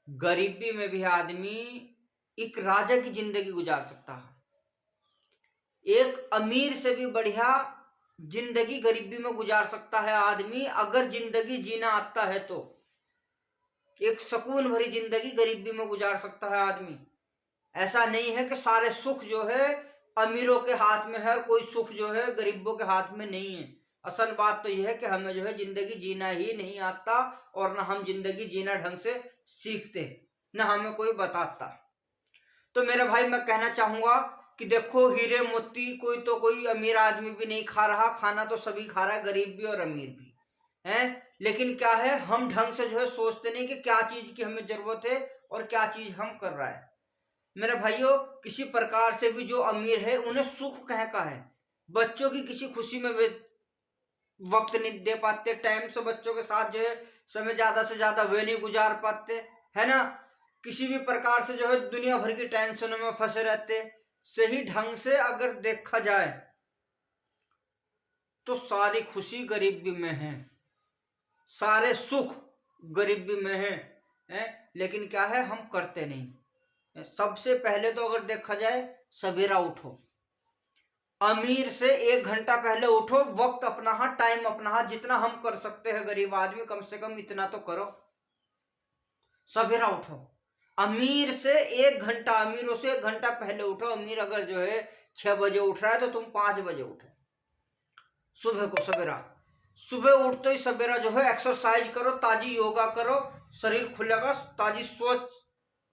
गरीबी में भी आदमी एक राजा की जिंदगी गुजार सकता है। एक अमीर से भी बढ़िया जिंदगी गरीबी में गुजार सकता है आदमी, अगर जिंदगी जीना आता है तो। एक सुकून भरी जिंदगी गरीबी में गुजार सकता है आदमी। ऐसा नहीं है कि सारे सुख जो है अमीरों के हाथ में है और कोई सुख जो है गरीबों के हाथ में नहीं है। असल बात तो यह है कि हमें जो है जिंदगी जीना ही नहीं आता, और ना हम जिंदगी जीना ढंग से सीखते, ना हमें कोई बताता। तो मेरे भाई मैं कहना चाहूंगा कि देखो, हीरे मोती कोई अमीर आदमी भी नहीं खा रहा, खाना तो सभी खा रहा है, गरीब भी और अमीर भी है। लेकिन क्या है, हम ढंग से जो है सोचते नहीं कि क्या चीज की हमें जरूरत है और क्या चीज हम कर रहा है। मेरे भाइयों, किसी प्रकार से भी जो अमीर है उन्हें सुख कह का है, बच्चों की किसी खुशी में वे वक्त नहीं दे पाते, टाइम से बच्चों के साथ जो है समय ज्यादा से ज्यादा वे नहीं गुजार पाते, है ना। किसी भी प्रकार से जो है दुनिया भर की टेंशनों में फंसे रहते। सही ढंग से अगर देखा जाए तो सारी खुशी गरीबी में है, सारे सुख गरीबी में है, लेकिन क्या है, हम करते नहीं। सबसे पहले तो अगर देखा जाए, सवेरा उठो, अमीर से 1 घंटा पहले उठो, वक्त अपना हाथ, टाइम अपना हाथ, जितना हम कर सकते हैं गरीब आदमी कम से कम इतना तो करो। सवेरा उठो, अमीर से 1 घंटा, अमीरों से 1 घंटा पहले उठो। अमीर अगर जो है 6 बजे उठ रहा है तो तुम 5 बजे उठो। सुबह को सवेरा, सुबह उठते ही सवेरा जो है एक्सरसाइज करो, ताजी योगा करो, शरीर खुलेगा, ताजी सोच,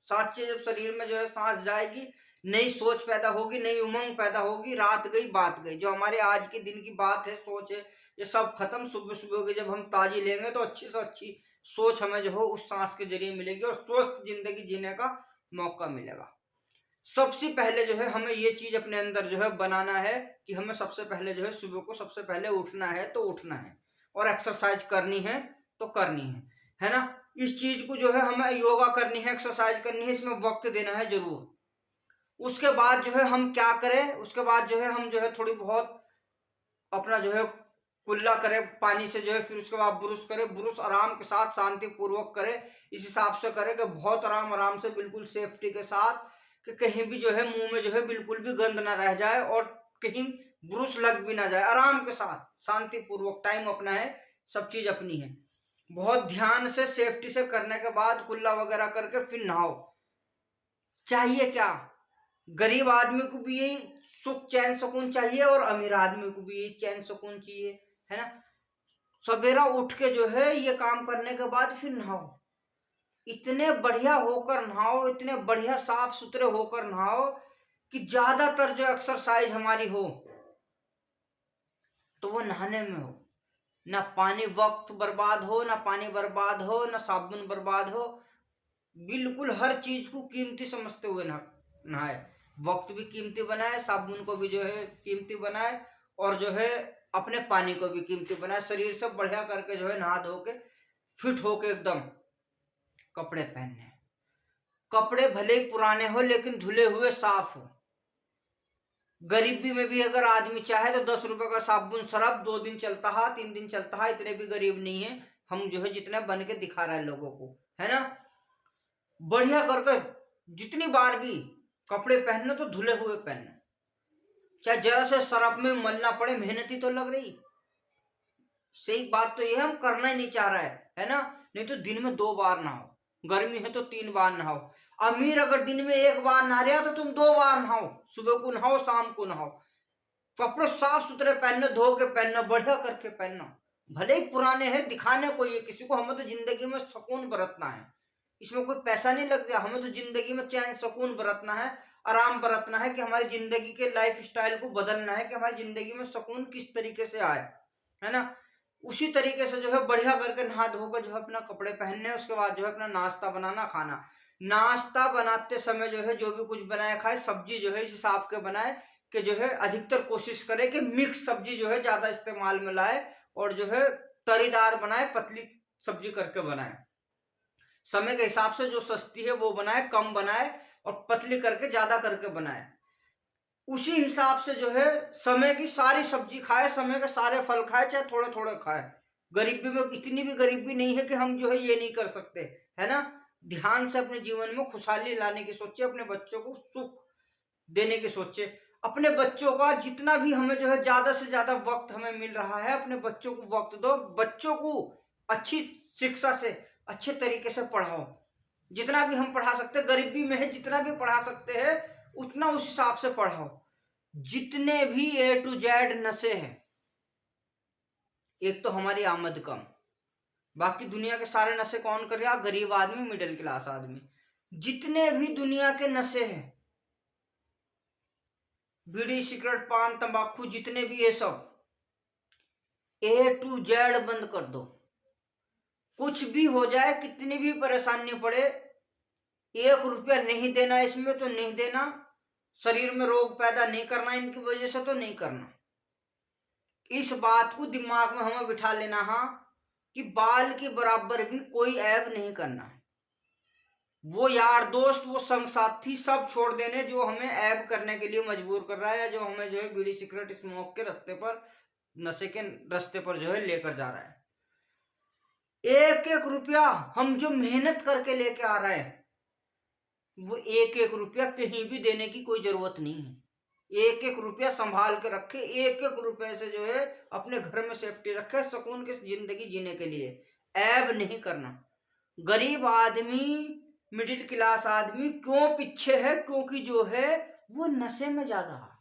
सांस जब शरीर में जो है सांस जाएगी, नई सोच पैदा होगी, नई उमंग पैदा होगी। रात गई बात गई, जो हमारे आज के दिन की बात है, सोच है, ये सब खत्म। सुबह सुबह की जब हम ताजी लेंगे तो अच्छी से अच्छी सोच हमें जो हो उस सांस के जरिए मिलेगी और स्वस्थ जिंदगी जीने का मौका मिलेगा। सबसे पहले जो है हमें ये चीज अपने अंदर जो है बनाना है कि हमें सबसे पहले जो है सुबह को सबसे पहले उठना है तो उठना है, और एक्सरसाइज करनी है तो करनी है ना। इस चीज को जो है हमें योगा करनी है, एक्सरसाइज करनी है, इसमें वक्त देना है जरूर। उसके बाद जो है हम क्या करें, उसके बाद जो है हम जो है थोड़ी बहुत अपना जो है कुल्ला करें पानी से जो है, फिर उसके बाद ब्रुश करें, ब्रुश आराम के साथ शांति पूर्वक करें, इस हिसाब से करें कि बहुत आराम आराम से, बिल्कुल सेफ्टी के साथ, कि कहीं भी जो है मुंह में जो है बिल्कुल भी गंद ना रह जाए और कहीं ब्रुश लग भी ना जाए। आराम के साथ शांति पूर्वक, टाइम अपना है, सब चीज अपनी है, बहुत ध्यान से सेफ्टी से करने के बाद कुल्ला वगैरह करके फिर नहाओ। चाहिए क्या, गरीब आदमी को भी यही सुख चैन सुकून चाहिए और अमीर आदमी को भी यही चैन सुकून चाहिए, है ना। सवेरा उठ के जो है ये काम करने के बाद फिर नहाओ, इतने बढ़िया होकर नहाओ, इतने बढ़िया साफ सुथरे होकर नहाओ कि ज्यादातर जो एक्सरसाइज हमारी हो तो वो नहाने में हो। ना पानी वक्त बर्बाद हो, ना पानी बर्बाद हो, ना साबुन बर्बाद हो, बिल्कुल हर चीज को कीमती समझते हुए नहाए। वक्त भी कीमती बनाए, साबुन को भी जो है कीमती बनाए, और जो है अपने पानी को भी कीमती बनाए। शरीर से बढ़िया करके जो है नहा धो के फिट होके एकदम कपड़े पहनने। कपड़े भले ही पुराने हो लेकिन धुले हुए साफ हो। गरीबी में भी अगर आदमी चाहे तो 10 रुपए का साबुन सरफ 2 दिन चलता है, 3 दिन चलता है, इतने भी गरीब नहीं है हम जो है जितने बन के दिखा रहे हैं लोगों को, है ना। बढ़िया करके जितनी बार भी कपड़े पहनने तो धुले हुए पहनने, चाहे जरा से सरफ में मलना पड़े, मेहनती तो लग रही। सही बात तो ये हम करना ही नहीं चाह रहा है ना। नहीं तो दिन में 2 बार नहाओ, गर्मी है तो 3 बार नहाओ। अमीर अगर दिन में 1 बार नहा रहा तो तुम 2 बार नहाओ, सुबह को नहाओ, शाम को नहाओ। कपड़े साफ सुथरे पहनना, धो के पहनना, बढ़िया करके पहनना। भले ही पुराने हैं, दिखाने को ये किसी को, हमें तो जिंदगी में सुकून बरतना है, इसमें कोई पैसा नहीं लग रहा। हमें तो जिंदगी में चैन सुकून बरतना है, आराम बरतना है, कि हमारी जिंदगी के लाइफ स्टाइल को बदलना है, कि हमारी जिंदगी में सुकून किस तरीके से आए, है ना। उसी तरीके से जो है बढ़िया करके नहा धोकर जो है अपना कपड़े पहनने, उसके बाद जो है अपना नाश्ता बनाना, खाना। नाश्ता बनाते समय जो है जो भी कुछ बनाए खाए, सब्जी जो है इस हिसाब के बनाए कि जो है अधिकतर कोशिश करे कि मिक्स सब्जी जो है ज्यादा इस्तेमाल में लाए, और जो है तरीदार बनाए, पतली सब्जी करके बनाए। समय के हिसाब से जो सस्ती है वो बनाए, कम बनाए, और पतली करके ज्यादा करके बनाए। उसी हिसाब से जो है समय की सारी सब्जी खाए, समय के सारे फल खाए, चाहे थोड़े थोड़े खाए। गरीबी में इतनी भी गरीबी नहीं है कि हम जो है ये नहीं कर सकते, है ना। ध्यान से अपने जीवन में खुशहाली लाने की सोचे, अपने बच्चों को सुख देने की सोचे। अपने बच्चों का जितना भी हमें जो है ज्यादा से ज्यादा वक्त हमें मिल रहा है, अपने बच्चों को वक्त दो, बच्चों को अच्छी शिक्षा से अच्छे तरीके से पढ़ाओ। जितना भी हम पढ़ा सकते हैं, गरीबी में है जितना भी पढ़ा सकते हैं उतना उस हिसाब से पढ़ाओ। जितने भी A to Z नशे हैं, एक तो हमारी आमद कम, बाकी दुनिया के सारे नशे कौन कर रहा? गरीब आदमी, मिडिल क्लास आदमी। जितने भी दुनिया के नशे हैं, बीड़ी, सिगरेट, पान, तंबाकू, जितने भी ये सब A to Z बंद कर दो। कुछ भी हो जाए, कितनी भी परेशानी पड़े, 1 रुपया नहीं देना इसमें तो नहीं देना। शरीर में रोग पैदा नहीं करना इनकी वजह से तो नहीं करना। इस बात को दिमाग में हमें बिठा लेना, हाँ, कि बाल के बराबर भी कोई ऐब नहीं करना। वो यार दोस्त, वो संग साथी सब छोड़ देने जो हमें ऐब करने के लिए मजबूर कर रहा है, या जो हमें जो है बीड़ी, सिगरेट, स्मोक के रास्ते पर, नशे के रास्ते पर जो है लेकर जा रहा है। 1-1 रुपया हम जो मेहनत करके लेके आ रहे हैं, वो 1-1 रुपया कहीं भी देने की कोई जरूरत नहीं है। 1-1 रुपया संभाल के रखे, 1-1 रुपये से जो है अपने घर में सेफ्टी रखे, सुकून की जिंदगी जीने के लिए। ऐब नहीं करना। गरीब आदमी, मिडिल क्लास आदमी क्यों पीछे है? क्योंकि जो है वो नशे में ज्यादा है।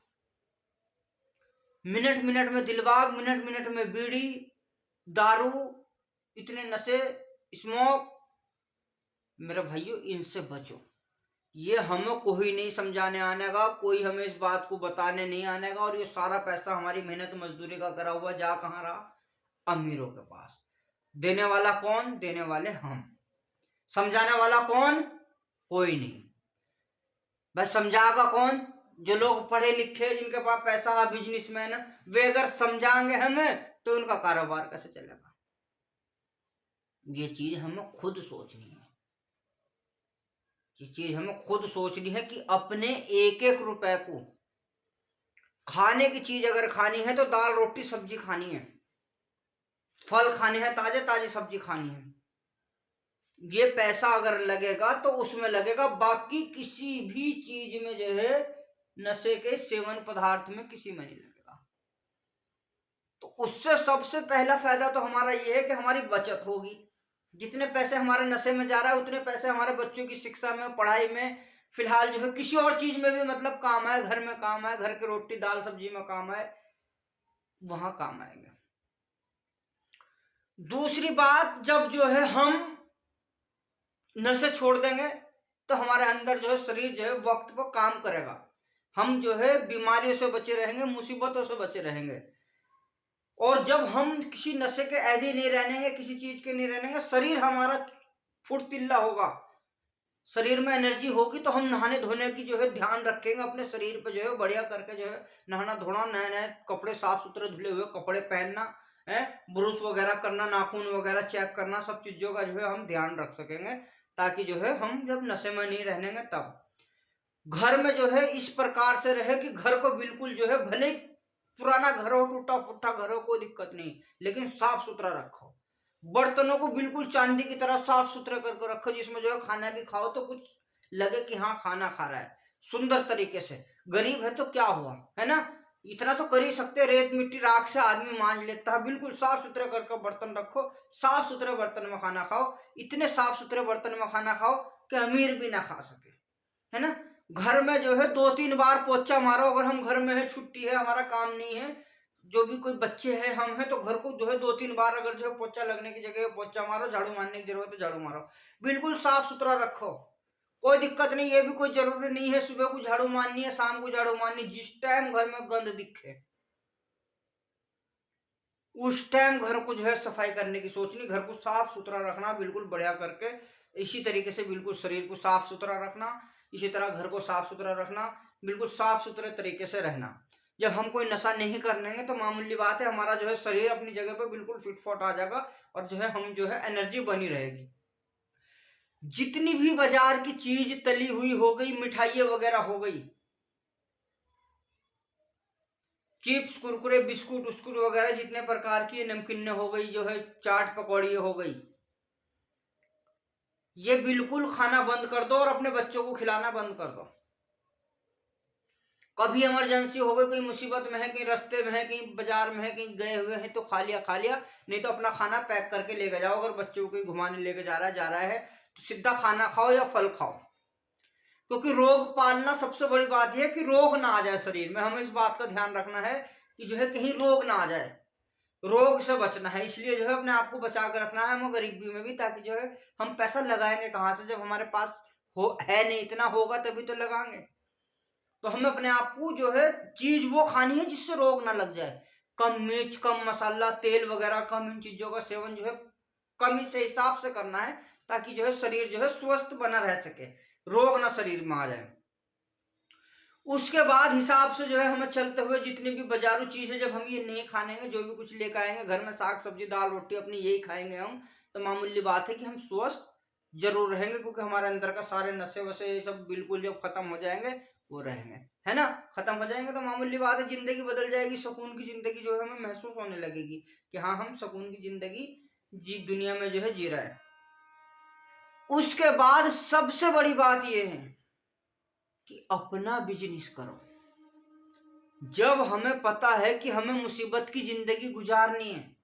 मिनट मिनट में दिलबाग, मिनट मिनट में बीड़ी, दारू, इतने नशे, स्मोक। मेरे भाइयों, इनसे बचो। ये हमें कोई नहीं समझाने आने का, कोई हमें इस बात को बताने नहीं आने का। और ये सारा पैसा हमारी मेहनत मजदूरी का करा हुआ जा कहाँ रहा? अमीरों के पास। देने वाला कौन? देने वाले हम। समझाने वाला कौन? कोई नहीं। बस समझाएगा कौन? जो लोग पढ़े लिखे, जिनके पास पैसा है, बिजनेसमैन, वे अगर समझाएंगे हमें तो उनका कारोबार कैसे चलेगा? ये चीज हमें खुद सोचनी है। ये चीज हमें खुद सोचनी है कि अपने 1-1 रुपए को, खाने की चीज अगर खानी है तो दाल, रोटी, सब्जी खानी है, फल खाने हैं, ताजे ताजे सब्जी खानी है, ये पैसा अगर लगेगा तो उसमें लगेगा। बाकी किसी भी चीज में जो है, नशे के सेवन पदार्थ में किसी में नहीं लगेगा। तो उससे सबसे पहला फायदा तो हमारा ये है कि हमारी बचत होगी। जितने पैसे हमारे नशे में जा रहा है उतने पैसे हमारे बच्चों की शिक्षा में, पढ़ाई में, फिलहाल जो है किसी और चीज में भी मतलब काम आए, घर में काम आए, घर की रोटी दाल सब्जी में काम आए, वहां काम आएगा। दूसरी बात, जब जो है हम नशे छोड़ देंगे तो हमारे अंदर जो है शरीर जो है वक्त पर काम करेगा। हम जो है बीमारियों से बचे रहेंगे, मुसीबतों से बचे रहेंगे। और जब हम किसी नशे के ऐसे नहीं रहेंगे, किसी चीज के नहीं रहेंगे, शरीर हमारा फुर्तीला होगा, शरीर में एनर्जी होगी, तो हम नहाने धोने की जो है ध्यान रखेंगे। अपने शरीर पे जो है बढ़िया करके जो है नहाना धोना, नए नए कपड़े, साफ सुथरे धुले हुए कपड़े पहनना है, ब्रश वगैरह करना, नाखून वगैरह चेक करना, सब चीजों का जो है हम ध्यान रख सकेंगे। ताकि जो है हम जब नशे में नहीं रहेंगे तब घर में जो है इस प्रकार से रहे कि घर को बिल्कुल जो है, भले पुराना घर हो, टूटा फूटा घर हो, कोई दिक्कत नहीं, लेकिन साफ सुथरा रखो। बर्तनों को बिल्कुल चांदी की तरह साफ सुथरा करके रखो, जिसमें जो है खाना भी खाओ तो कुछ लगे कि हाँ खाना खा रहा है, सुंदर तरीके से। गरीब है तो क्या हुआ, है ना, इतना तो कर ही सकते। रेत मिट्टी राख से आदमी मांज लेता है। बिल्कुल साफ सुथरे करके बर्तन रखो, साफ सुथरे बर्तन में खाना खाओ। इतने साफ सुथरे बर्तन में खाना खाओ कि अमीर भी ना खा सके, है ना। घर में जो है 2-3 बार पोछा मारो। अगर हम घर में है, छुट्टी है, हमारा काम नहीं है, जो भी कोई बच्चे हैं, हम हैं, तो घर को जो है 2-3 बार अगर जो है पोछा लगने की जगह पोछा मारो, झाड़ू मारने की जरूरत है झाड़ू मारो। बिल्कुल साफ सुथरा रखो, कोई दिक्कत नहीं। ये भी कोई जरूरी नहीं है सुबह को झाड़ू मारनी है, शाम को झाड़ू मारनी। जिस टाइम घर में गंद दिखे उस टाइम घर को जो है सफाई करने की सोचनी, घर को साफ सुथरा रखना बिल्कुल बढ़िया करके। इसी तरीके से बिल्कुल शरीर को साफ सुथरा रखना, इसी तरह घर को साफ सुथरा रखना, बिल्कुल साफ सुथरे तरीके से रहना। जब हम कोई नशा नहीं करनेंगे तो मामूली बात है, हमारा जो है शरीर अपनी जगह पे बिल्कुल फिट फॉट आ जाएगा, और जो है हम जो है एनर्जी बनी रहेगी। जितनी भी बाजार की चीज तली हुई हो गई, मिठाइयाँ वगैरह हो गई, चिप्स, कुरकुरे, बिस्कुट उस्कुट वगैरह जितने प्रकार की नमकीन हो गई, जो है चाट पकौड़ी हो गई, ये बिल्कुल खाना बंद कर दो और अपने बच्चों को खिलाना बंद कर दो। कभी इमरजेंसी हो गई, कोई मुसीबत में है, कहीं रास्ते में है, कहीं बाजार में है, कहीं गए हुए हैं तो खा लिया, नहीं तो अपना खाना पैक करके लेके जाओ। अगर बच्चों को घुमाने लेके जा रहा है तो सीधा खाना खाओ या फल खाओ, क्योंकि रोग पालना सबसे बड़ी बात यह है कि रोग ना आ जाए शरीर में। हमें इस बात का ध्यान रखना है कि जो है कहीं रोग ना आ जाए, रोग से बचना है। इसलिए जो है अपने आप को बचा कर रखना है हमें गरीबी में भी, ताकि जो है हम पैसा लगाएंगे कहाँ से जब हमारे पास है नहीं, इतना होगा तभी तो लगाएंगे। तो हमें अपने आप को जो है चीज वो खानी है जिससे रोग ना लग जाए। कम मिर्च, कम मसाला, तेल वगैरह कम, इन चीजों का सेवन जो है कम ही से हिसाब से करना है, ताकि जो है शरीर जो है स्वस्थ बना रह सके, रोग ना शरीर में आ जाए। उसके बाद हिसाब से जो है हमें चलते हुए जितनी भी बाजारू चीज है, जब हम ये नहीं खाएंगे, जो भी कुछ लेकर आएंगे घर में, साग सब्जी दाल रोटी अपनी यही खाएंगे हम, तो मामूली बात है कि हम स्वस्थ जरूर रहेंगे, क्योंकि हमारे अंदर का सारे नशे वसे ये सब बिल्कुल जब खत्म हो जाएंगे वो रहेंगे, है ना। खत्म हो जाएंगे तो मामूली बात है जिंदगी बदल जाएगी, सुकून की जिंदगी जो है हमें महसूस होने लगेगी कि हाँ हम सुकून की जिंदगी जी दुनिया में जो है जी रहे हैं। उसके बाद सबसे बड़ी बात यह है कि अपना बिजनेस करो। जब हमें पता है कि हमें मुसीबत की जिंदगी गुजारनी है,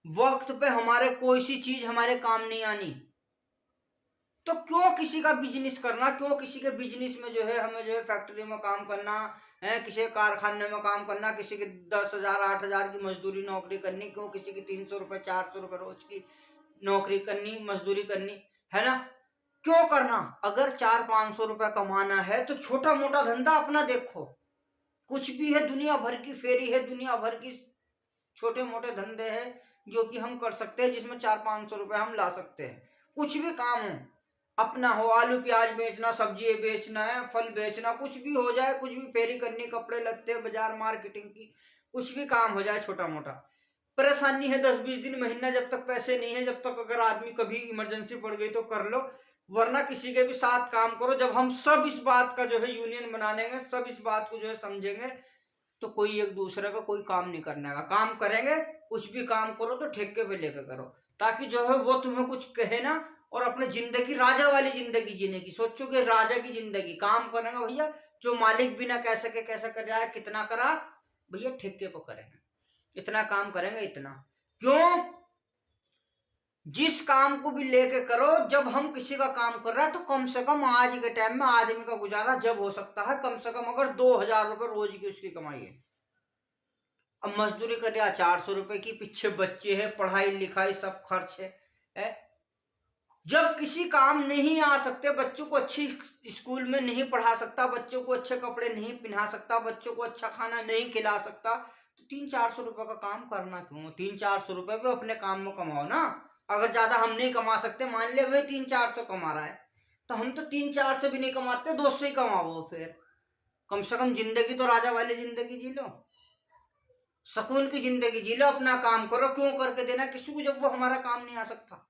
वक्त पे हमारे कोई सी चीज हमारे काम नहीं आनी, तो क्यों किसी का बिजनेस करना, क्यों किसी के बिजनेस में जो है हमें जो है फैक्ट्री में काम करना है, किसी कारखाने में काम करना, किसी की 10,000 8,000 की मजदूरी नौकरी करनी, क्यों किसी की 300 रुपए 400 रुपए रोज की नौकरी करनी, मजदूरी करनी, है ना। क्यों करना। अगर 400-500 रुपए कमाना है तो छोटा मोटा धंधा अपना देखो, कुछ भी है, दुनिया भर की फेरी है, दुनिया भर की छोटे मोटे धंधे हैं जो कि हम कर सकते हैं, जिसमें 400-500 रुपए हम ला सकते हैं। कुछ भी काम हो अपना, हो आलू प्याज बेचना, सब्जी बेचना है, फल बेचना, कुछ भी हो जाए, कुछ भी फेरी करनी, कपड़े लगते बाजार मार्केटिंग की, कुछ भी काम हो जाए छोटा मोटा। परेशानी है 10-20 दिन महीना, जब तक पैसे नहीं है, जब तक अगर आदमी कभी इमरजेंसी पड़ गई तो कर लो, वरना किसी के भी साथ काम करो। जब हम सब इस बात का जो है यूनियन बना लेंगे, सब इस बात को जो है समझेंगे, तो कोई एक दूसरे का कोई काम नहीं करने का। काम करेंगे, कुछ भी काम करो तो ठेके पे लेकर करो, ताकि जो है वो तुम्हें कुछ कहे ना, और अपने जिंदगी राजा वाली जिंदगी जीने की सोचो कि राजा की जिंदगी। काम करेंगे भैया, जो मालिक भी ना कह सके कैसा कर रहा है, कितना करा, भैया ठेके पे करेंगे, इतना काम करेंगे, इतना। क्यों, जिस काम को भी लेके करो, जब हम किसी का काम कर रहे हैं तो कम से कम आज के टाइम में आदमी का गुजारा जब हो सकता है, कम से कम अगर 2,000 रुपए रोज की उसकी कमाई है। अब मजदूरी कर रहा 400 रुपए की, पीछे बच्चे हैं, पढ़ाई लिखाई सब खर्च है। जब किसी काम नहीं आ सकते, बच्चों को अच्छी स्कूल में नहीं पढ़ा सकता, बच्चों को अच्छे कपड़े नहीं पहना सकता, बच्चों को अच्छा खाना नहीं खिला सकता, तो 300-400 रुपए का काम करना क्यों। 300-400 रुपए भी अपने काम में कमाओ ना। अगर ज्यादा हम नहीं कमा सकते, मान ले वही 300-400 कमा रहा है, तो हम तो 300-400 भी नहीं कमाते, 200 ही कमाओ। फिर कम से कम जिंदगी तो राजा वाली जिंदगी जी लो, सुकून की जिंदगी जी लो, अपना काम करो। क्यों करके देना किसी को जब वो हमारा काम नहीं आ सकता।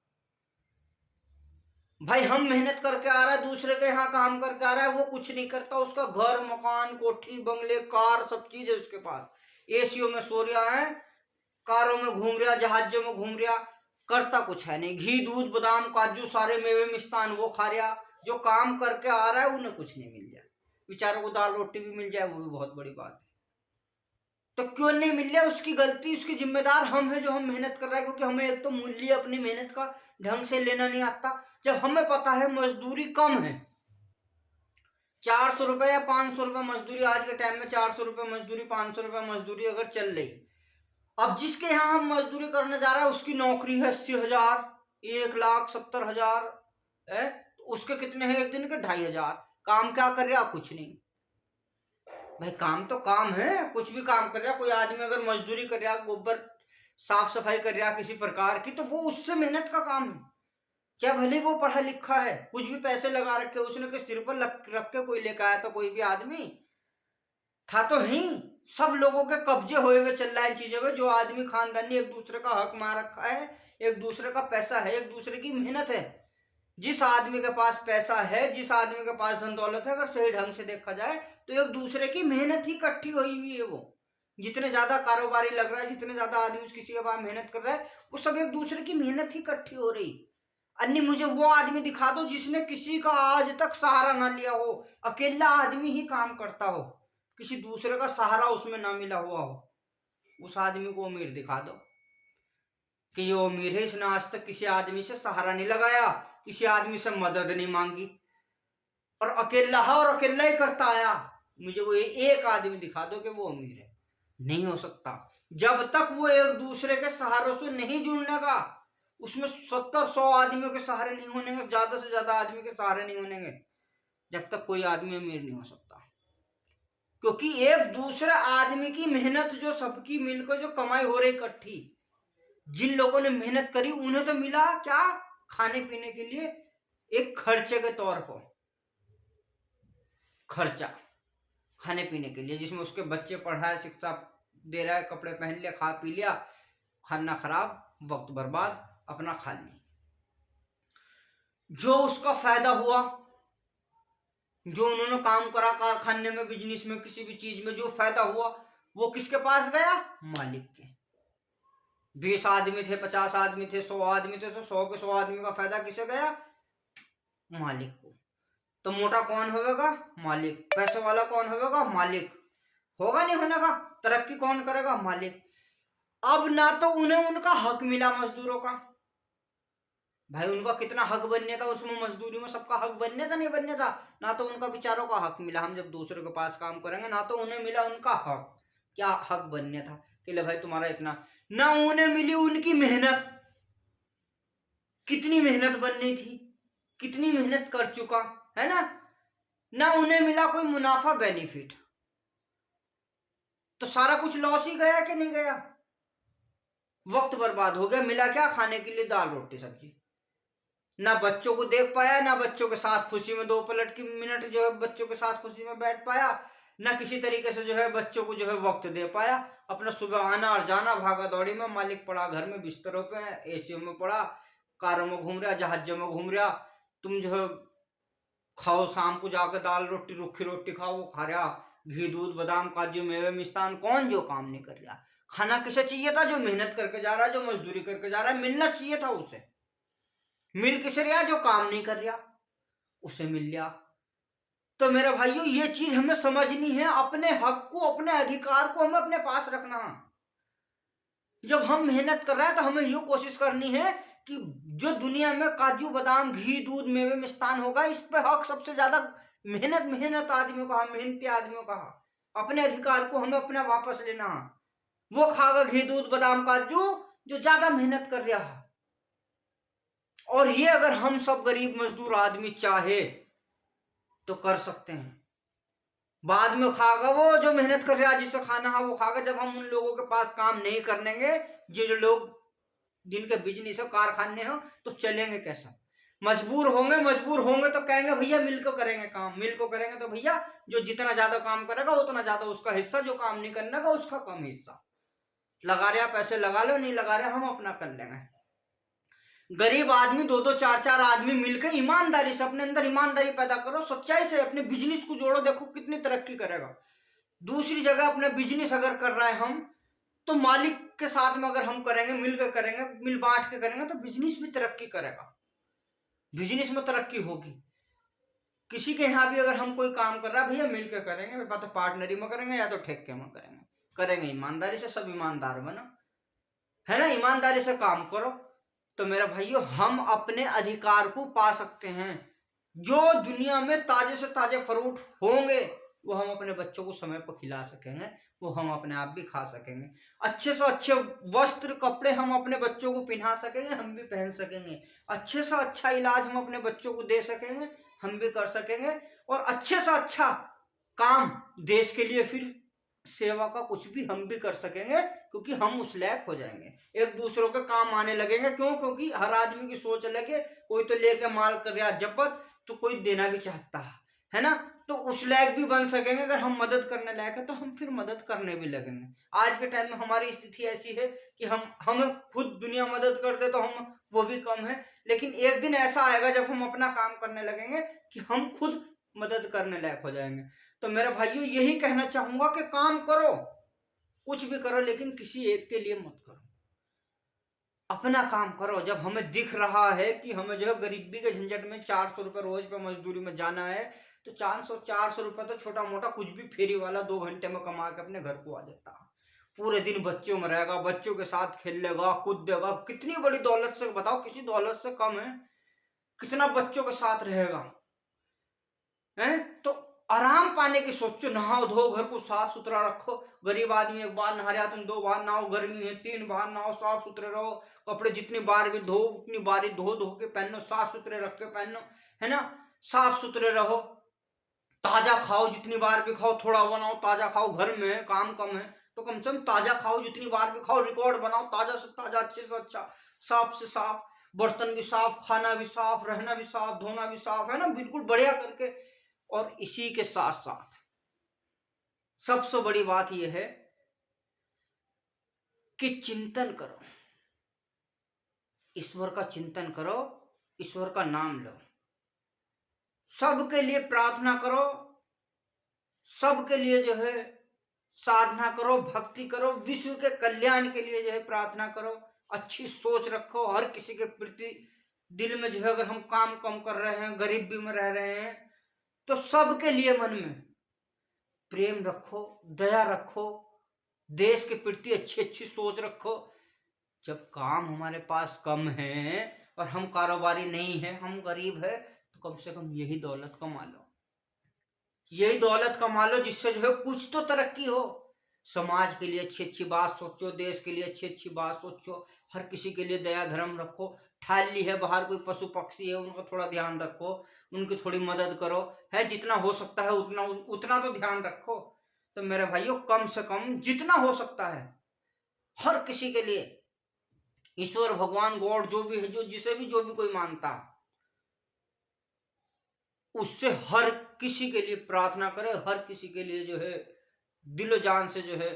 भाई हम मेहनत करके आ रहा है, दूसरे के यहाँ काम करके आ रहा है, वो कुछ नहीं करता, उसका घर मकान कोठी बंगले कार सब चीज है उसके पास, एसीओ में सो रहा है, कारों में घूम रहा, जहाजों में घूम रहा, करता कुछ है नहीं। घी दूध बादाम काजू सारे मेवे मिष्टान वो खा रहा। जो काम करके आ रहा है उन्हें कुछ नहीं मिल जाए, बेचारों को दाल रोटी भी मिल जाए वो भी बहुत बड़ी बात है। तो क्यों नहीं मिल रहा, उसकी गलती, उसकी जिम्मेदार हम है जो हम मेहनत कर रहे हैं, क्योंकि हमें एक तो मूल्य अपनी मेहनत का ढंग से लेना नहीं आता। जब हमें पता है मजदूरी कम है, 400 रुपए या 500 रुपए मजदूरी, आज के टाइम में 400 रुपए मजदूरी 500 रुपए मजदूरी अगर चल रही, अब जिसके यहाँ हम मजदूरी करने जा रहे हैं उसकी नौकरी है 80,000 1,70,000 है, तो उसके कितने हैं एक दिन के 2,500। काम क्या कर रहा, कुछ नहीं। भाई काम तो काम है, कुछ भी काम कर रहा, कोई आदमी अगर मजदूरी कर रहा, गोबर साफ सफाई कर रहा किसी प्रकार की, तो वो उससे मेहनत का काम है। चाहे भले वो पढ़ा लिखा है, कुछ भी पैसे लगा रखे उसने के सिर पर रख के कोई लेकर आया, तो कोई भी आदमी था तो ही। सब लोगों के कब्जे हुए हुए चल रहा है चीजों में, जो आदमी खानदानी एक दूसरे का हक मार रखा है, एक दूसरे का पैसा है, एक दूसरे की मेहनत है। जिस आदमी के पास पैसा है, जिस आदमी के पास धन दौलत है, अगर सही ढंग से देखा जाए तो एक दूसरे की मेहनत ही इकट्ठी हुई हुई है। वो जितने ज्यादा कारोबारी लग रहा है, जितने ज्यादा आदमी किसी के पास मेहनत कर रहा है, वो सब एक दूसरे की मेहनत ही इकट्ठी हो रही। अन्य मुझे वो आदमी दिखा दो जिसने किसी का आज तक सहारा ना लिया हो, अकेला आदमी ही काम करता हो, किसी दूसरे का सहारा उसमें ना मिला हुआ हो, उस आदमी को अमीर दिखा दो कि ये अमीर है, इसने आज तक किसी आदमी से सहारा नहीं लगाया, किसी आदमी से मदद नहीं मांगी और अकेला है और अकेला ही करता आया। मुझे वो एक आदमी दिखा दो कि वो अमीर है। नहीं हो सकता जब तक वो एक दूसरे के सहारों से नहीं जुड़ने का, उसमें 70-100 आदमियों के सहारे नहीं होने, ज्यादा से ज्यादा आदमी के सहारे नहीं होने, जब तक कोई आदमी अमीर नहीं हो सकता। क्योंकि एक दूसरे आदमी की मेहनत जो सबकी मिलकर जो कमाई हो रही इकट्ठी, जिन लोगों ने मेहनत करी उन्हें तो मिला क्या, खाने पीने के लिए एक खर्चे के तौर पर खर्चा, खाने पीने के लिए, जिसमें उसके बच्चे पढ़ाए, शिक्षा दे रहा है, कपड़े पहन लिया, खा पी लिया, खाना खराब, वक्त बर्बाद, अपना खा लिया। जो उसका फायदा हुआ, जो उन्होंने काम करा कारखाने में, बिजनेस में, किसी भी चीज में जो फायदा हुआ वो किसके पास गया, मालिक के। 20 आदमी थे, 50 आदमी थे, 100 आदमी थे, तो 100 के 100 आदमी का फायदा किसे गया, मालिक को। तो मोटा कौन होगा, मालिक। पैसे वाला कौन होगा, मालिक। होगा नहीं होने का, तरक्की कौन करेगा, मालिक। अब ना तो उन्हें उनका हक मिला मजदूरों का, भाई उनका कितना हक बनने था उसमें, मजदूरी में सबका हक बनने था, नहीं बनने था, ना तो उनका बेचारों का हक मिला। हम जब दूसरे के पास काम करेंगे ना तो उन्हें मिला उनका हक, क्या हक बनने था कि ले भाई तुम्हारा इतना, ना उन्हें मिली उनकी मेहनत, कितनी मेहनत बननी थी, कितनी मेहनत कर चुका है ना उन्हें मिला कोई मुनाफा बेनिफिट, तो सारा कुछ लॉस ही गया कि नहीं गया, वक्त बर्बाद हो गया। मिला क्या, खाने के लिए दाल रोटी सब्जी, ना बच्चों को देख पाया, ना बच्चों के साथ खुशी में 2 पलट की मिनट जो है बच्चों के साथ खुशी में बैठ पाया, ना किसी तरीके से जो है बच्चों को जो है वक्त दे पाया। अपना सुबह आना और जाना, भागा दौड़ी में, मालिक पड़ा घर में बिस्तरों पे, एसीओ में पड़ा, कारों में घूम रहा, जहाजों में घूम रहा, तुम जो है खाओ, शाम को जाकर दाल रोटी, रूखी रोटी खाओ, वो खा रहा, घी दूध बादाम काजू मेवे मिष्टान, कौन जो काम नहीं कर रहा। खाना किसे चाहिए था, जो मेहनत करके जा रहा है, जो मजदूरी करके जा रहा है, मिलना चाहिए था उसे, मिल किसे रहा, जो काम नहीं कर रहा उसे मिल लिया। तो मेरे भाइयों ये चीज हमें समझनी है, अपने हक को, अपने अधिकार को हमें अपने पास रखना। जब हम मेहनत कर रहे हैं तो हमें ये कोशिश करनी है कि जो दुनिया में काजू बादाम घी दूध मेवे मिष्टान होगा, इस पे हक सबसे ज्यादा मेहनत आदमियों का, मेहनती आदमियों का। अपने अधिकार को हमें अपना वापस लेना, वो खागा घी दूध बादाम काजू जो ज्यादा मेहनत कर रहा है। और ये अगर हम सब गरीब मजदूर आदमी चाहे तो कर सकते हैं। बाद में खागा वो जो मेहनत कर रहा है, जिसे खाना है वो खागा, जब हम उन लोगों के पास काम नहीं करनेंगे, जो लोग जिनके बिजनेस हो, कारखाने हो, तो चलेंगे कैसा, मजबूर होंगे तो कहेंगे भैया मिलकर करेंगे काम, मिलकर करेंगे तो भैया जो जितना ज्यादा काम करेगा उतना ज्यादा उसका हिस्सा, जो काम नहीं करने का उसका कम हिस्सा। लगा रहे पैसे लगा लो, नहीं लगा रहे हम अपना कर लेंगे। गरीब आदमी 2-2 4-4 आदमी मिलकर ईमानदारी से, अपने अंदर ईमानदारी पैदा करो, सच्चाई से अपने बिजनेस को जोड़ो, देखो कितनी तरक्की करेगा। दूसरी जगह अपने बिजनेस अगर कर रहे हैं हम, तो मालिक के साथ में अगर हम करेंगे, मिलकर करेंगे, मिल बांट के करेंगे, तो बिजनेस भी तरक्की करेगा, बिजनेस में तरक्की होगी। किसी के यहाँ भी अगर हम कोई काम कर रहा है, भैया मिलकर करेंगे, या तो पार्टनरी में करेंगे या तो ठेके में करेंगे ईमानदारी से, सब ईमानदार बनो, है ना, ईमानदारी से काम करो। तो मेरा भाइयों हम अपने अधिकार को पा सकते हैं। जो दुनिया में ताजे से ताजे फ्रूट होंगे वो हम अपने बच्चों को समय पर खिला सकेंगे, वो हम अपने आप भी खा सकेंगे। अच्छे से अच्छे वस्त्र कपड़े हम अपने बच्चों को पहना सकेंगे, हम भी पहन सकेंगे। अच्छे से अच्छा इलाज हम अपने बच्चों को दे सकेंगे, हम भी कर सकेंगे। और अच्छे से अच्छा काम देश के लिए, फिर सेवा का कुछ भी हम भी कर सकेंगे, क्योंकि हम उस लायक हो जाएंगे, एक दूसरों के काम आने लगेंगे। क्यों? क्योंकि हर आदमी की सोच अलग है, कोई तो लेके माल कर रहा जपत, तो कोई देना भी चाहता है ना, तो उस लायक भी बन सकेंगे। अगर हम मदद करने लायक है तो हम फिर मदद करने भी लगेंगे। आज के टाइम में हमारी स्थिति ऐसी है कि हम खुद दुनिया मदद करते तो हम वो भी कम है, लेकिन एक दिन ऐसा आएगा जब हम अपना काम करने लगेंगे कि हम खुद मदद करने लायक हो जाएंगे। तो मेरे भाइयों यही कहना चाहूंगा कि काम करो, कुछ भी करो, लेकिन किसी एक के लिए मत करो। अपना काम करो। जब हमें दिख रहा है कि हमें जो है गरीबी के झंझट में 400 रुपये रोज पे मजदूरी में जाना है, तो 400 रुपये तो छोटा मोटा कुछ भी फेरी वाला 2 घंटे में कमा के अपने घर को आ जाता है। पूरे दिन बच्चों में रहेगा, बच्चों के साथ खेलेगा, कूदेगा। कितनी बड़ी दौलत से, बताओ, किसी दौलत से कम है? कितना बच्चों के साथ रहेगा, हैं? तो आराम पाने की सोचो, नहाओ धो, घर को साफ सुथरा रखो। गरीब आदमी 1 बार नहा रहा, तुम 2 बार नहाओ, गर्मी है 3 बार नहाओ, साफ सुथरे रहो। कपड़े जितनी बार भी धो उतनी बारी धो धो के पहनो, साफ सुथरे रख के पहनो, है ना? साफ सुथरे रहो, ताजा खाओ, जितनी बार भी खाओ। थोड़ा बनाओ, ताजा खाओ, घर में काम कम है तो कम से कम ताजा खाओ, जितनी बार भी खाओ। रिकॉर्ड बनाओ, ताजा से ताजा, अच्छे से अच्छा, साफ से साफ, बर्तन भी साफ, खाना भी साफ, रहना भी साफ, धोना भी साफ, है ना? बिल्कुल बढ़िया करके। और इसी के साथ साथ सबसे बड़ी बात यह है कि चिंतन करो, ईश्वर का चिंतन करो, ईश्वर का नाम लो, सबके लिए प्रार्थना करो, सबके लिए जो है साधना करो, भक्ति करो, विश्व के कल्याण के लिए जो है प्रार्थना करो। अच्छी सोच रखो, हर किसी के प्रति दिल में जो है, अगर हम काम कम कर रहे हैं, गरीबी में रह रहे हैं, तो सबके लिए मन में प्रेम रखो, दया रखो, देश के प्रति अच्छी अच्छी सोच रखो। जब काम हमारे पास कम है और हम कारोबारी नहीं है, हम गरीब है, तो कम से कम यही दौलत कमा लो, यही दौलत कमा लो, जिससे जो है कुछ तो तरक्की हो। समाज के लिए अच्छी अच्छी बात सोचो, देश के लिए अच्छी अच्छी बात सोचो, हर किसी के लिए दया धर्म रखो। ठाली है बाहर, कोई पशु पक्षी है, उनका थोड़ा ध्यान रखो, उनकी थोड़ी मदद करो, है जितना हो सकता है उतना उतना तो ध्यान रखो। तो मेरे भाइयों, कम से कम जितना हो सकता है हर किसी के लिए, ईश्वर भगवान गॉड जो भी है, जो जिसे भी जो भी कोई मानता, उससे हर किसी के लिए प्रार्थना करे, हर किसी के लिए जो है दिलो जान से जो है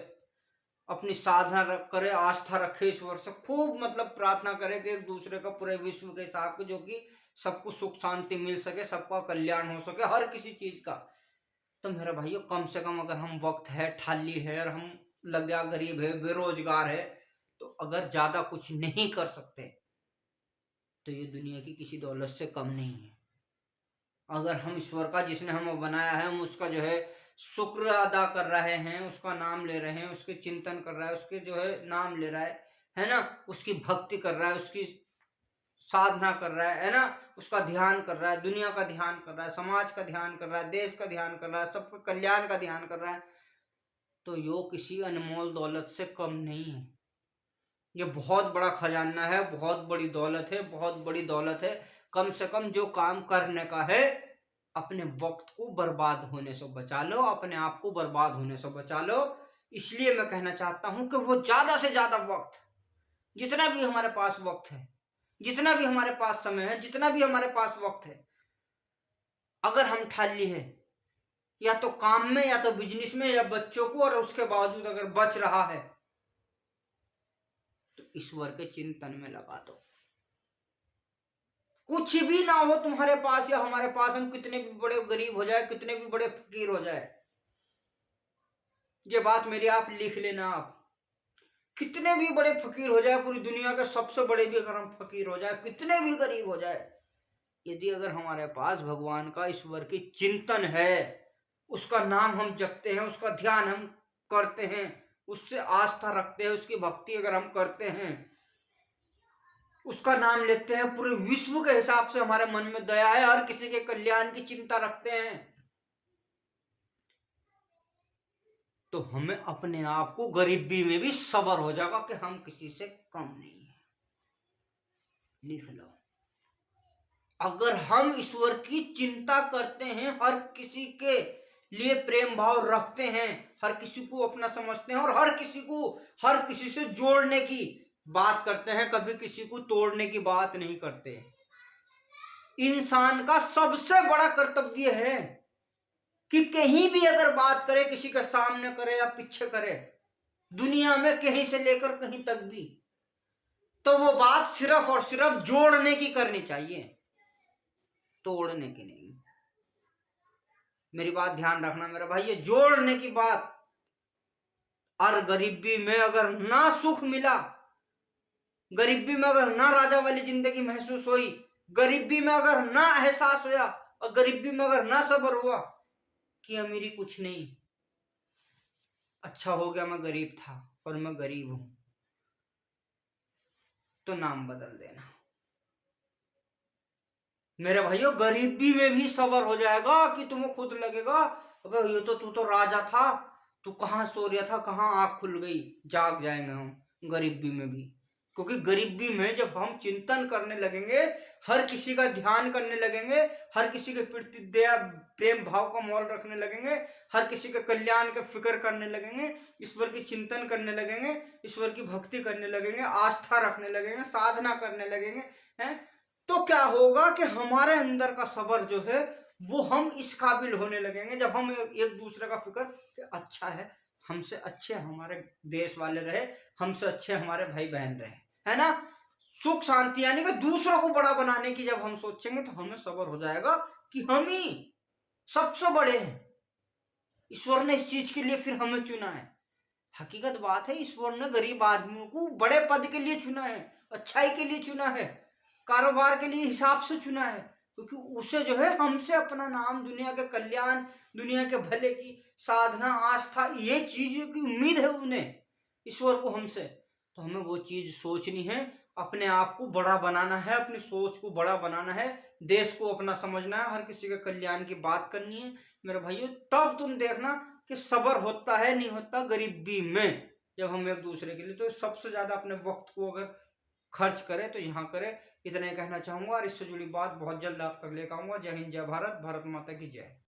अपनी साधना करे, आस्था रखे ईश्वर से, खूब मतलब प्रार्थना करे कि एक दूसरे का, पूरे विश्व के हिसाब के, जो कि सबको सुख शांति मिल सके, सबका कल्याण हो सके, हर किसी चीज का। तो मेरे भाइयों, कम से कम अगर हम वक्त है, ठाली है, और हम लगा गरीब है, बेरोजगार है, तो अगर ज्यादा कुछ नहीं कर सकते तो ये दुनिया की किसी दौलत से कम नहीं है। अगर हम ईश्वर का, जिसने हमें बनाया है, हम उसका जो है शुक्र अदा कर रहे हैं, उसका नाम ले रहे हैं, उसके चिंतन कर रहा है, उसके जो है नाम ले रहा है ना? उसकी भक्ति कर रहा है, उसकी साधना कर रहा है ना? उसका ध्यान कर रहा है, दुनिया का ध्यान कर रहा है, समाज का ध्यान कर रहा है, देश का ध्यान कर रहा है, सबके कल्याण का ध्यान कर रहा है, तो यो किसी अनमोल दौलत से कम नहीं है। ये बहुत बड़ा खजाना है, बहुत बड़ी दौलत है, बहुत बड़ी दौलत है। कम से कम जो काम करने का है, अपने वक्त को बर्बाद होने से बचा लो, अपने आप को बर्बाद होने से बचा लो। इसलिए मैं कहना चाहता हूं कि वो ज्यादा से ज्यादा वक्त, जितना भी हमारे पास वक्त है, जितना भी हमारे पास समय है, जितना भी हमारे पास वक्त है, अगर हम ठाली है या तो काम में, या तो बिजनेस में, या बच्चों को, और उसके बावजूद अगर बच रहा है तो ईश्वर के चिंतन में लगा दो। कुछ भी ना हो तुम्हारे पास या हमारे पास, हम कितने भी बड़े गरीब हो जाए, कितने भी बड़े फकीर हो जाए, ये बात मेरी आप लिख लेना। आप कितने भी बड़े फकीर हो जाए, पूरी दुनिया के सबसे बड़े भी अगर हम फकीर हो जाए, कितने भी गरीब हो जाए, यदि अगर हमारे पास भगवान का, ईश्वर की चिंतन है, उसका नाम हम जपते हैं, उसका ध्यान हम करते हैं, उससे आस्था रखते हैं, उसकी भक्ति अगर हम करते हैं, उसका नाम लेते हैं, पूरे विश्व के हिसाब से हमारे मन में दया है, हर किसी के कल्याण की चिंता रखते हैं, तो हमें अपने आप को गरीबी में भी सबर हो जाएगा कि हम किसी से कम नहीं है। लिख लो, अगर हम ईश्वर की चिंता करते हैं, हर किसी के लिए प्रेम भाव रखते हैं, हर किसी को अपना समझते हैं, और हर किसी से जोड़ने की बात करते हैं, कभी किसी को तोड़ने की बात नहीं करते। इंसान का सबसे बड़ा कर्तव्य है कि कहीं भी अगर बात करे, किसी के सामने करे या पीछे करे, दुनिया में कहीं से लेकर कहीं तक भी, तो वो बात सिर्फ और सिर्फ जोड़ने की करनी चाहिए, तोड़ने की नहीं। मेरी बात ध्यान रखना मेरा भाई, ये जोड़ने की बात। और गरीबी में अगर ना सुख मिला गरीबी में अगर ना राजा वाली जिंदगी महसूस हुई, गरीबी में अगर ना एहसास हुआ और गरीबी में अगर ना सब्र हुआ कि अमीरी कुछ नहीं, अच्छा हो गया मैं गरीब था और मैं गरीब हूं, तो नाम बदल देना। मेरे भाइयों, गरीबी में भी सब्र हो जाएगा कि तुम्हें खुद लगेगा अबे ये तो तू तो राजा था, तू कहाँ सो रहा था, कहाँ आँख खुल गई, जाग जाएंगे हम गरीबी में भी। क्योंकि गरीबी में जब हम चिंतन करने लगेंगे, हर किसी का ध्यान करने लगेंगे, हर किसी के प्रति दया प्रेम भाव का मोल रखने लगेंगे, हर किसी के कल्याण का फिक्र करने लगेंगे, ईश्वर की चिंतन करने लगेंगे, ईश्वर की भक्ति करने लगेंगे, आस्था रखने लगेंगे, साधना करने लगेंगे, हैं, तो क्या होगा कि हमारे अंदर का सब्र जो है वो हम इस काबिल होने लगेंगे, जब हम एक दूसरे का फिक्र कि अच्छा है, हमसे अच्छे हमारे देश वाले रहे, हमसे अच्छे हमारे भाई बहन रहे, है ना। सुख शांति यानी कि दूसरों को बड़ा बनाने की जब हम सोचेंगे तो हमें सब्र हो जाएगा कि हम ही सबसे बड़े हैं। ईश्वर ने इस चीज के लिए फिर हमें चुना है। हकीकत बात है, ईश्वर ने गरीब आदमियों को बड़े पद के लिए चुना है, अच्छाई के लिए चुना है, कारोबार के लिए हिसाब से चुना है, क्योंकि उसे जो है हमसे अपना नाम, दुनिया के कल्याण, दुनिया के भले की साधना, आस्था, ये चीज की उम्मीद है उन्हें, ईश्वर को हमसे। तो हमें वो चीज सोचनी है, अपने आप को बड़ा बनाना है, अपनी सोच को बड़ा बनाना है, देश को अपना समझना है, हर किसी के कल्याण की बात करनी है मेरे भाइयों। तब तुम देखना कि सब्र होता है नहीं होता गरीबी में, जब हम एक दूसरे के लिए। तो सबसे ज्यादा अपने वक्त को अगर खर्च करें तो यहाँ करें। इतना ही कहना चाहूंगा और इससे जुड़ी बात बहुत जल्द आप तक लेकर आऊंगा। जय हिंद, जय भारत, भारत माता की जय।